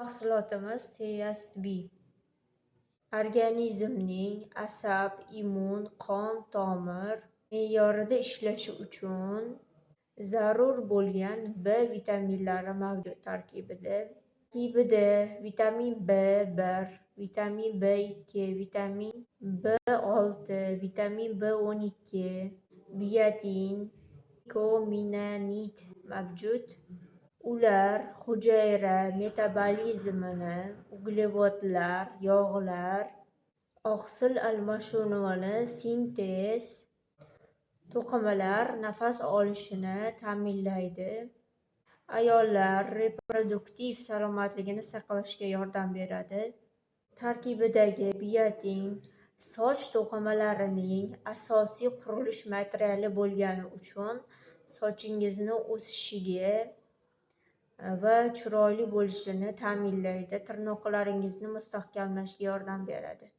mahsulotimiz TSB organizmning asab, immun, qon tomir me'yorida ishlashi uchun zarur bo'lgan B vitaminlari mavjud. Tarkibida vitamin B1, vitamin B2, vitamin B6, vitamin B12, biotin, nikotinamid mavjud. Ular hujayra metabolizmini, uglevodlar, yog'lar, oqsil almashinuvini, sintez, to'qimalar nafas olishini ta'minlaydi. Ayollar reproduktiv salomatligini saqlashga yordam beradi. Tarkibidagi biotin soch to'qimalarining asosiy qurilish materiali bo'lgani uchun sochingizni o'sishiga va chiroyli bo'lishini ta'minlaydi. Tirnoqlaringizni mustahkamlashga yordam beradi.